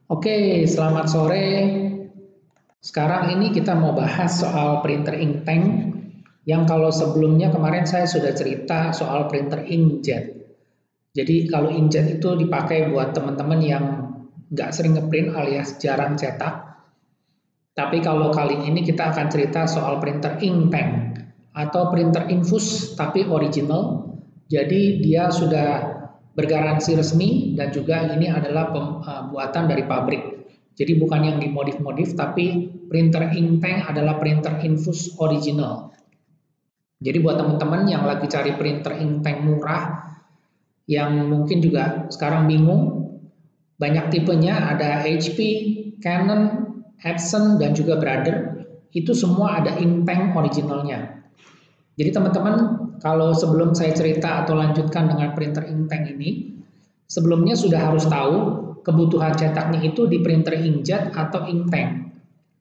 Oke, selamat sore. Sekarang ini kita mau bahas soal printer ink tank yang kalau sebelumnya kemarin saya sudah cerita soal printer inkjet. Jadi kalau inkjet itu dipakai buat teman-teman yang nggak sering ngeprint alias jarang cetak. Tapi kalau kali ini kita akan cerita soal printer ink tank atau printer infus tapi original. Jadi dia sudah bergaransi resmi dan juga ini adalah buatan dari pabrik. Jadi bukan yang dimodif-modif tapi printer ink tank adalah printer infus original. Jadi buat teman-teman yang lagi cari printer ink tank murah yang mungkin juga sekarang bingung, banyak tipenya, ada HP, Canon, Epson, dan juga Brother. Itu semua ada ink tank originalnya. Jadi teman-teman, kalau sebelum saya cerita atau lanjutkan dengan printer ink tank ini, sebelumnya sudah harus tahu kebutuhan cetaknya itu di printer inkjet atau ink tank.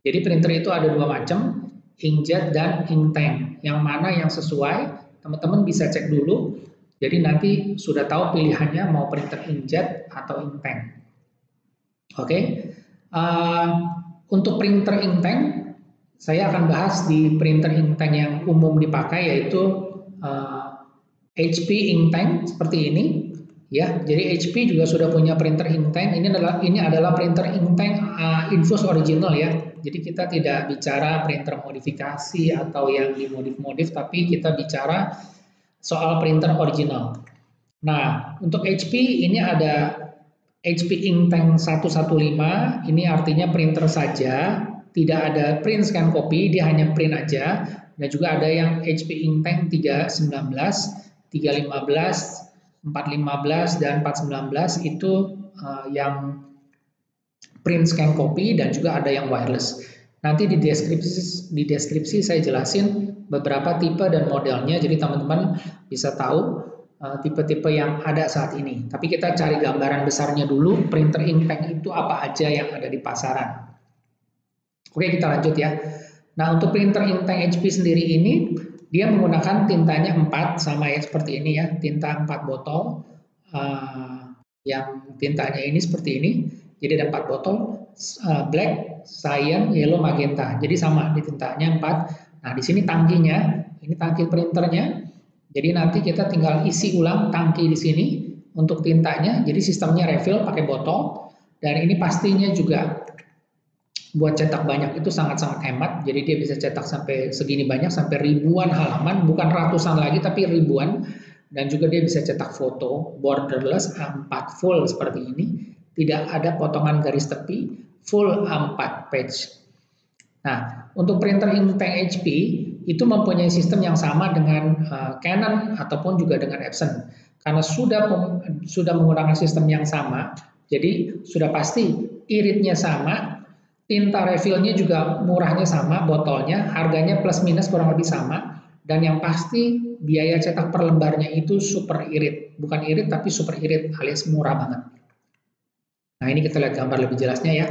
Jadi printer itu ada dua macam, inkjet dan ink tank. Yang mana yang sesuai, teman-teman bisa cek dulu. Jadi nanti sudah tahu pilihannya mau printer inkjet atau ink tank. Oke, untuk printer ink tank, saya akan bahas di printer ink tank yang umum dipakai yaitu HP ink tank seperti ini. Ya, jadi HP juga sudah punya printer ink tank. Ini adalah printer ink tank infus original ya. Jadi kita tidak bicara printer modifikasi atau yang dimodif-modif, tapi kita bicara soal printer original. Nah, untuk HP ini ada HP Inktank 115, ini artinya printer saja, tidak ada print scan copy, dia hanya print aja. Dan juga ada yang HP Inktank 319, 315, 415, dan 419 itu yang print scan copy dan juga ada yang wireless. Nanti di deskripsi saya jelasin beberapa tipe dan modelnya, jadi teman-teman bisa tahu tipe-tipe yang ada saat ini. Tapi kita cari gambaran besarnya dulu, printer ink tank itu apa aja yang ada di pasaran. Oke, kita lanjut ya. Nah, untuk printer ink tank HP sendiri ini, dia menggunakan tintanya 4, sama ya seperti ini ya, tinta 4 botol. Yang tintanya ini seperti ini, jadi ada 4 botol, black, cyan, yellow, magenta. Jadi sama di tintanya 4. Nah, di sini tangkinya, ini tangki printernya. Jadi nanti kita tinggal isi ulang tangki di sini untuk tintanya. Jadi sistemnya refill pakai botol. Dan ini pastinya juga buat cetak banyak itu sangat-sangat hemat. Jadi dia bisa cetak sampai segini banyak, sampai ribuan halaman, bukan ratusan lagi tapi ribuan. Dan juga dia bisa cetak foto borderless A4 full seperti ini. Tidak ada potongan garis tepi, full A4 page. Nah, untuk printer ink tank HP itu mempunyai sistem yang sama dengan Canon ataupun juga dengan Epson. Karena sudah menggunakan sistem yang sama, jadi sudah pasti iritnya sama, tinta refillnya juga murahnya sama, botolnya, harganya plus minus kurang lebih sama, dan yang pasti biaya cetak per lembarnya itu super irit. Bukan irit tapi super irit alias murah banget. Nah, ini kita lihat gambar lebih jelasnya ya.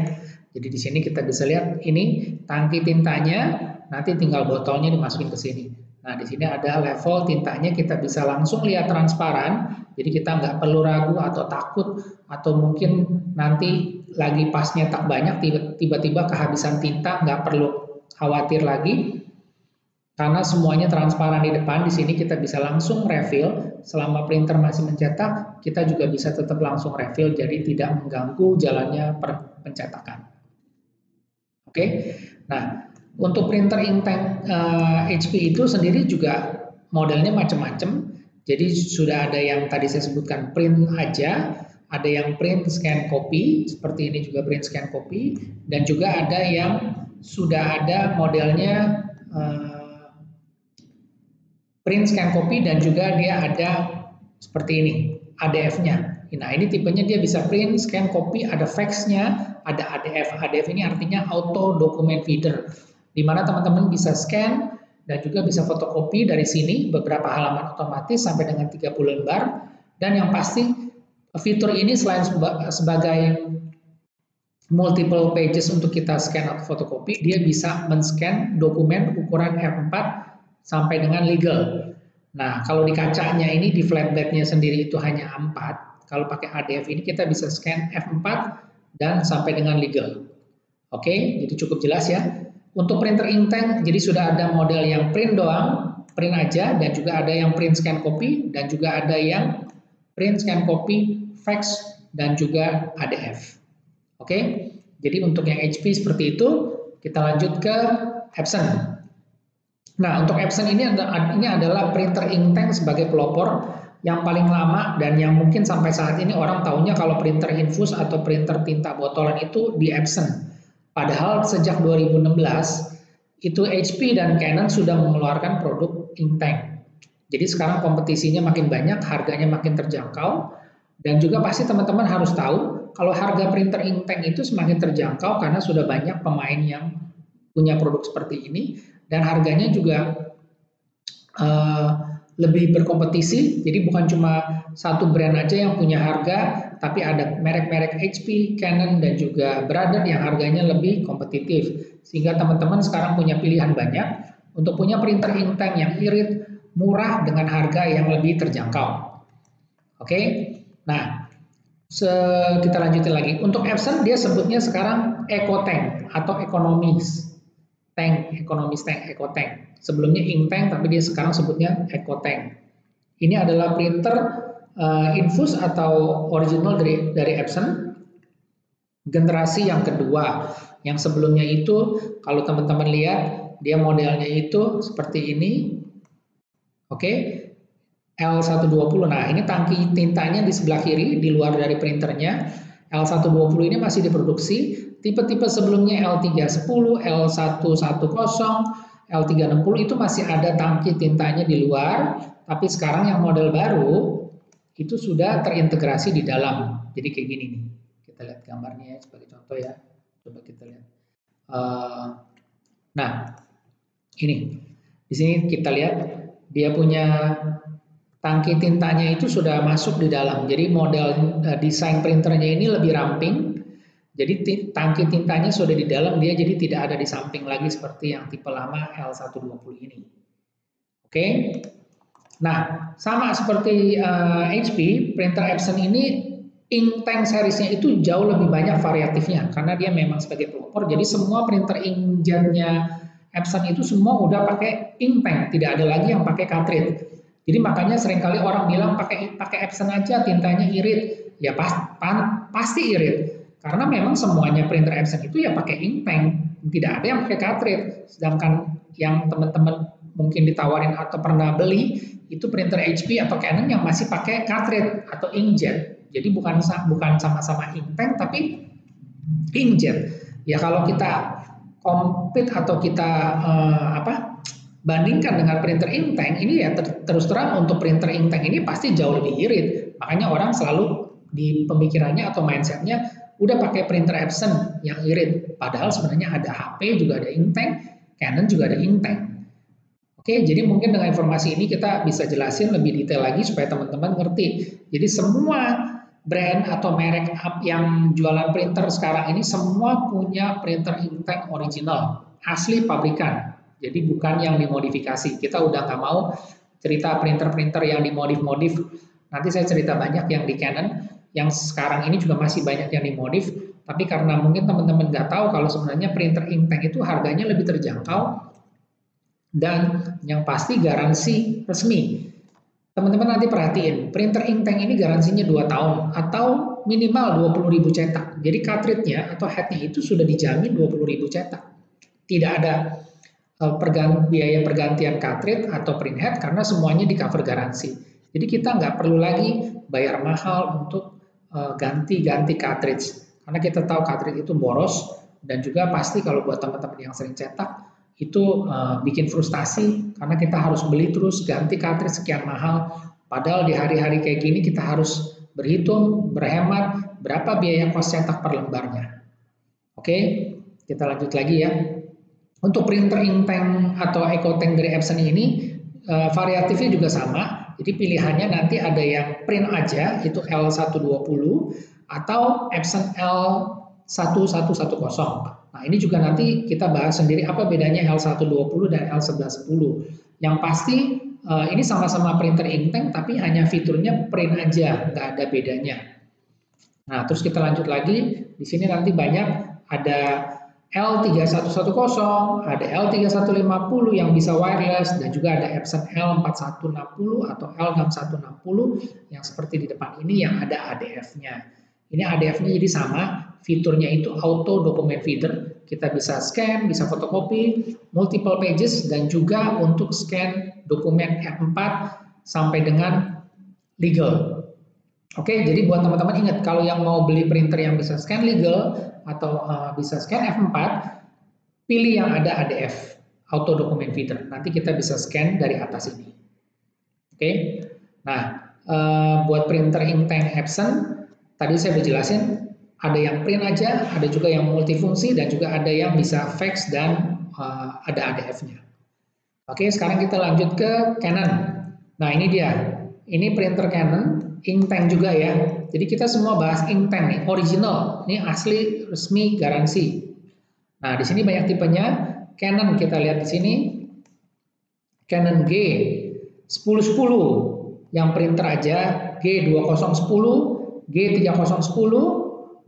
Jadi di sini kita bisa lihat ini tangki tintanya, nanti tinggal botolnya dimasukin ke sini. Nah, di sini ada level tintanya, kita bisa langsung lihat transparan. Jadi kita nggak perlu ragu atau takut atau mungkin nanti lagi pas nyetak banyak tiba-tiba kehabisan tinta, nggak perlu khawatir lagi. Karena semuanya transparan di depan, di sini kita bisa langsung refill. Selama printer masih mencetak, kita juga bisa tetap langsung refill, jadi tidak mengganggu jalannya pencetakan. Oke, nah untuk printer ink tank HP itu sendiri juga modelnya macam-macam. Jadi sudah ada yang tadi saya sebutkan print aja, ada yang print scan copy, seperti ini juga print scan copy, dan juga ada yang sudah ada modelnya print scan copy dan juga dia ada seperti ini, ADF-nya. Nah, ini tipenya dia bisa print, scan, copy, ada fax-nya, ada ADF. ADF ini artinya auto document feeder, di mana teman-teman bisa scan dan juga bisa fotokopi dari sini beberapa halaman otomatis sampai dengan 30 lembar. Dan yang pasti fitur ini selain sebagai multiple pages untuk kita scan atau fotokopi, dia bisa men-scan dokumen ukuran F4 sampai dengan legal. Nah, kalau di kacanya ini, di flatbed-nya sendiri itu hanya A4. Kalau pakai ADF ini kita bisa scan F4 dan sampai dengan legal. Oke, jadi cukup jelas ya. Untuk printer inktank, jadi sudah ada model yang print doang, print aja, dan juga ada yang print scan copy, dan juga ada yang print scan copy, fax, dan juga ADF. Oke, jadi untuk yang HP seperti itu, kita lanjut ke Epson. Nah, untuk Epson ini adalah printer inktank sebagai pelopor yang paling lama dan yang mungkin sampai saat ini orang taunya kalau printer infus atau printer tinta botolan itu di Epson. Padahal sejak 2016 itu HP dan Canon sudah mengeluarkan produk inktank. Jadi sekarang kompetisinya makin banyak, harganya makin terjangkau, dan juga pasti teman-teman harus tahu kalau harga printer inktank itu semakin terjangkau karena sudah banyak pemain yang punya produk seperti ini, dan harganya juga lebih berkompetisi. Jadi bukan cuma satu brand aja yang punya harga, tapi ada merek-merek HP, Canon, dan juga Brother yang harganya lebih kompetitif. Sehingga teman-teman sekarang punya pilihan banyak untuk punya printer inktank yang irit, murah dengan harga yang lebih terjangkau. Oke, nah kita lanjutin lagi. Untuk Epson dia sebutnya sekarang EcoTank atau Economies Tank, EcoTank. Sebelumnya inktank, tapi dia sekarang sebutnya EcoTank. Ini adalah printer infus atau original dari Epson, generasi yang kedua. Yang sebelumnya itu, kalau teman-teman lihat, dia modelnya itu seperti ini. Oke, L120. Nah, ini tangki tintanya di sebelah kiri, di luar dari printernya. L120 ini masih diproduksi. Tipe-tipe sebelumnya L310, L110, L360 itu masih ada tangki tintanya di luar, tapi sekarang yang model baru itu sudah terintegrasi di dalam. Jadi kayak gini nih. Kita lihat gambarnya ya sebagai contoh ya. Coba kita lihat. Nah, ini. Di sini kita lihat dia punya tangki tintanya itu sudah masuk di dalam. Jadi model desain printernya ini lebih ramping. Jadi tangki tintanya sudah di dalam, dia jadi tidak ada di samping lagi seperti yang tipe lama L120 ini. Oke. Nah, sama seperti HP, printer Epson ini inktank seriesnya itu jauh lebih banyak variatifnya karena dia memang sebagai pelopor. Jadi semua printer inkjetnya Epson itu semua udah pakai inktank, tidak ada lagi yang pakai cartridge. Jadi makanya seringkali orang bilang pakai Epson aja tintanya irit. Ya pasti irit. Karena memang semuanya printer Epson itu ya pakai inktank, tidak ada yang pakai cartridge. Sedangkan yang teman-teman mungkin ditawarin atau pernah beli itu printer HP atau Canon yang masih pakai cartridge atau inkjet. Jadi bukan sama-sama inktank tapi inkjet. Ya kalau kita compete atau kita bandingkan dengan printer inktank ini ya terus terang untuk printer inktank ini pasti jauh lebih irit. Makanya orang selalu di pemikirannya atau mindsetnya udah pakai printer Epson yang irit. Padahal sebenarnya ada HP juga ada inktank, Canon juga ada inktank. Oke, jadi mungkin dengan informasi ini kita bisa jelasin lebih detail lagi supaya teman-teman ngerti. Jadi semua brand atau merek yang jualan printer sekarang ini semua punya printer inktank original, asli pabrikan. Jadi bukan yang dimodifikasi. Kita udah nggak mau cerita printer-printer yang dimodif-modif. Nanti saya cerita banyak yang di Canon, yang sekarang ini juga masih banyak yang dimodif. Tapi karena mungkin teman-teman nggak tahu kalau sebenarnya printer inktank itu harganya lebih terjangkau dan yang pasti garansi resmi. Teman-teman nanti perhatiin, printer inktank ini garansinya 2 tahun atau minimal 20.000 cetak. Jadi cartridge-nya atau head-nya itu sudah dijamin 20.000 cetak. Tidak ada biaya pergantian cartridge atau print head karena semuanya di cover garansi. Jadi kita nggak perlu lagi bayar mahal untuk ganti-ganti cartridge karena kita tahu cartridge itu boros dan juga pasti kalau buat teman-teman yang sering cetak itu bikin frustasi karena kita harus beli terus ganti cartridge sekian mahal. Padahal di hari-hari kayak gini kita harus berhitung, berhemat berapa biaya kos cetak per lembarnya. Oke, kita lanjut lagi ya. Untuk printer inktank atau EcoTank dari Epson ini variatifnya juga sama. Jadi pilihannya nanti ada yang print aja itu L120 atau Epson L1110. Nah ini juga nanti kita bahas sendiri apa bedanya L120 dan L1110. Yang pasti ini sama-sama printer inktank tapi hanya fiturnya print aja, nggak ada bedanya. Nah, terus kita lanjut lagi. Di sini nanti banyak ada L3110, ada L3150 yang bisa wireless, dan juga ada Epson L4160 atau L6160 yang seperti di depan ini yang ada ADF-nya. Ini ADF-nya jadi sama, fiturnya itu auto document feeder. Kita bisa scan, bisa fotokopi, multiple pages, dan juga untuk scan dokumen F4 sampai dengan legal. Oke, jadi buat teman-teman ingat, kalau yang mau beli printer yang bisa scan legal atau bisa scan F4, pilih yang ada ADF, Auto Document Feeder. Nanti kita bisa scan dari atas ini. Oke, nah buat printer inktank Epson, tadi saya udah jelasin, ada yang print aja, ada juga yang multifungsi, dan juga ada yang bisa fax dan ada ADF-nya. Oke, sekarang kita lanjut ke Canon. Nah, ini dia. Ini printer Canon, inktank juga ya. Jadi kita semua bahas inktank nih, original. Ini asli, resmi, garansi. Nah, di sini banyak tipenya. Canon kita lihat di sini. Canon G1010 yang printer aja, G2010, G3010,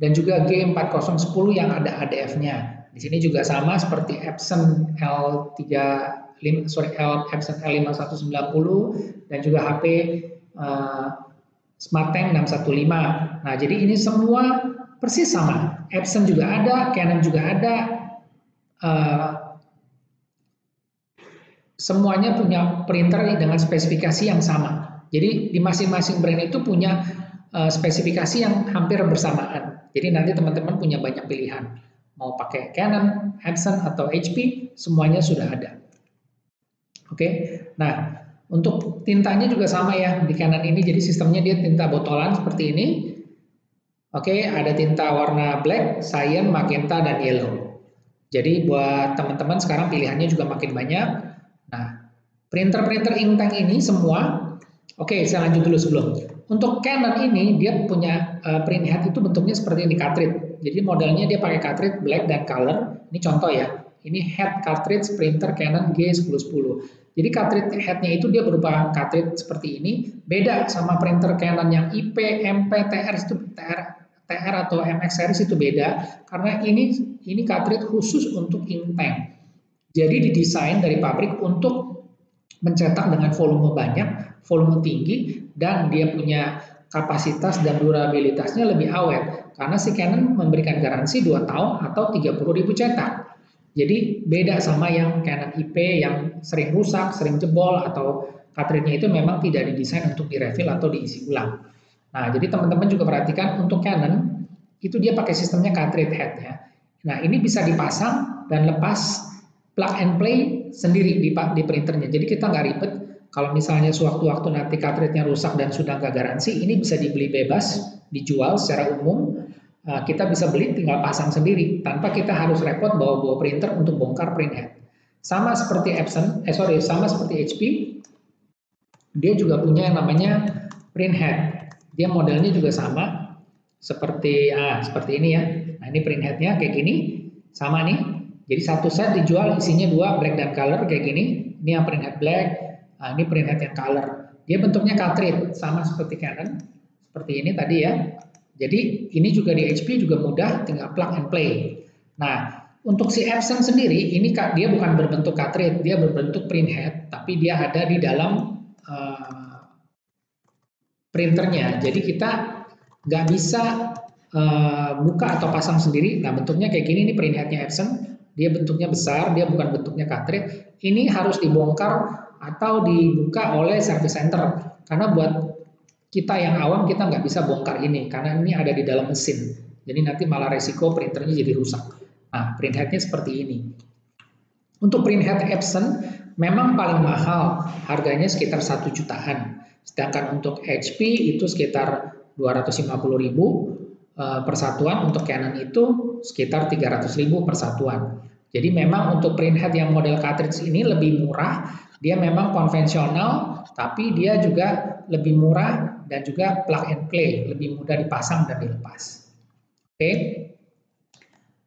dan juga G4010 yang ada ADF-nya. Di sini juga sama seperti Epson Epson L5190 dan juga HP SmartTank 615. Nah, jadi ini semua persis sama. Epson juga ada, Canon juga ada. Semuanya punya printer dengan spesifikasi yang sama. Jadi di masing-masing brand itu punya spesifikasi yang hampir bersamaan. Jadi nanti teman-teman punya banyak pilihan. Mau pakai Canon, Epson, atau HP, semuanya sudah ada. Oke, nah untuk tintanya juga sama ya di Canon ini. Jadi sistemnya dia tinta botolan seperti ini. Oke, ada tinta warna black, cyan, magenta, dan yellow. Jadi buat teman-teman sekarang pilihannya juga makin banyak. Nah, printer-printer inktank ini semua, oke, saya lanjut dulu sebelum. Untuk Canon ini dia punya print head itu bentuknya seperti ini, cartridge. Jadi modelnya dia pakai cartridge black dan color. Ini contoh ya. Ini head cartridge printer Canon G1010. Jadi cartridge headnya itu dia berupa cartridge seperti ini. Beda sama printer Canon yang IP, MP, TR itu TR atau MX series itu beda karena ini cartridge khusus untuk inktank. Jadi didesain dari pabrik untuk mencetak dengan volume banyak, volume tinggi, dan dia punya kapasitas dan durabilitasnya lebih awet. Karena si Canon memberikan garansi 2 tahun atau 30.000 cetak. Jadi beda sama yang Canon IP yang sering rusak, sering jebol, atau cartridge-nya itu memang tidak didesain untuk direfill atau diisi ulang. Nah, jadi teman-teman juga perhatikan untuk Canon, itu dia pakai sistemnya cartridge head ya. Nah, ini bisa dipasang dan lepas plug and play sendiri di printernya. Jadi kita nggak ribet. Kalau misalnya sewaktu-waktu nanti cartridge-nya rusak dan sudah nggak garansi, ini bisa dibeli bebas, dijual secara umum. Kita bisa beli tinggal pasang sendiri tanpa kita harus repot bawa-bawa printer untuk bongkar print head. Sama seperti sama seperti HP, dia juga punya yang namanya print head. Dia modelnya juga sama seperti ini ya. Nah, ini print headnya kayak gini, sama nih. Jadi satu set dijual isinya 2 black dan color kayak gini. Ini yang print head black, ini print head yang color. Dia bentuknya cartridge sama seperti Canon, seperti ini tadi ya. Jadi ini juga di HP juga mudah, tinggal plug and play. Nah, untuk si Epson sendiri ini dia bukan berbentuk cartridge, dia berbentuk print head, tapi dia ada di dalam printernya. Jadi kita nggak bisa buka atau pasang sendiri. Nah, bentuknya kayak gini, ini print headnya Epson. Dia bentuknya besar, dia bukan bentuknya cartridge. Ini harus dibongkar atau dibuka oleh service center. Karena buat kita yang awam, kita nggak bisa bongkar ini. Karena ini ada di dalam mesin. Jadi nanti malah resiko printernya jadi rusak. Nah, print headnya seperti ini. Untuk print head Epson, memang paling mahal. Harganya sekitar 1 jutaan. Sedangkan untuk HP itu sekitar 250.000 per satuan, untuk Canon itu sekitar 300.000 per satuan. Jadi memang untuk print head yang model cartridge ini lebih murah, dia memang konvensional, tapi dia juga lebih murah dan juga plug and play, lebih mudah dipasang dan dilepas. Oke.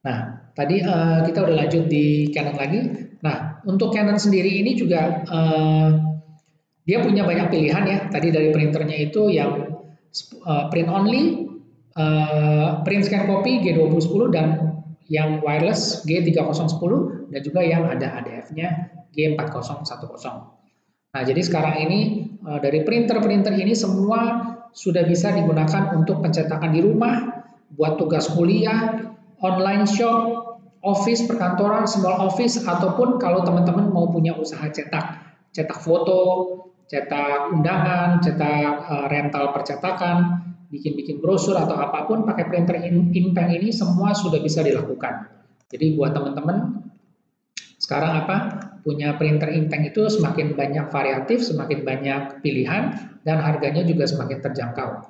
Nah, tadi kita udah lanjut di Canon lagi. Nah, untuk Canon sendiri ini juga dia punya banyak pilihan ya. Tadi dari printernya itu yang print only, print scan copy G2010 dan yang wireless G3010 dan juga yang ada ADF-nya G4010. Nah, jadi sekarang ini dari printer-printer ini semua sudah bisa digunakan untuk pencetakan di rumah, buat tugas kuliah, online shop, office, perkantoran, small office, ataupun kalau teman-teman mau punya usaha cetak foto, cetak undangan, cetak rental percetakan, bikin-bikin brosur atau apapun pakai printer inktank ini semua sudah bisa dilakukan. Jadi buat teman-teman sekarang punya printer inktank itu semakin banyak variatif, semakin banyak pilihan, dan harganya juga semakin terjangkau.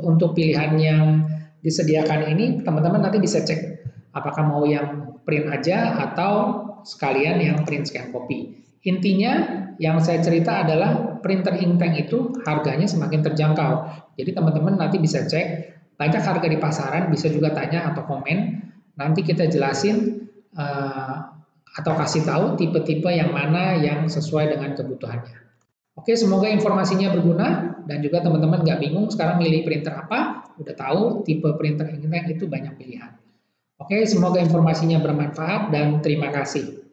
Untuk pilihan yang disediakan ini, teman-teman nanti bisa cek apakah mau yang print aja atau sekalian yang print scan copy. Intinya yang saya cerita adalah printer inktank itu harganya semakin terjangkau. Jadi teman-teman nanti bisa cek, banyak harga di pasaran, bisa juga tanya atau komen, nanti kita jelasin atau kasih tahu tipe-tipe yang mana yang sesuai dengan kebutuhannya. Oke, semoga informasinya berguna dan juga teman-teman nggak bingung sekarang milih printer apa, udah tahu tipe printer inktank itu banyak pilihan. Oke, semoga informasinya bermanfaat dan terima kasih.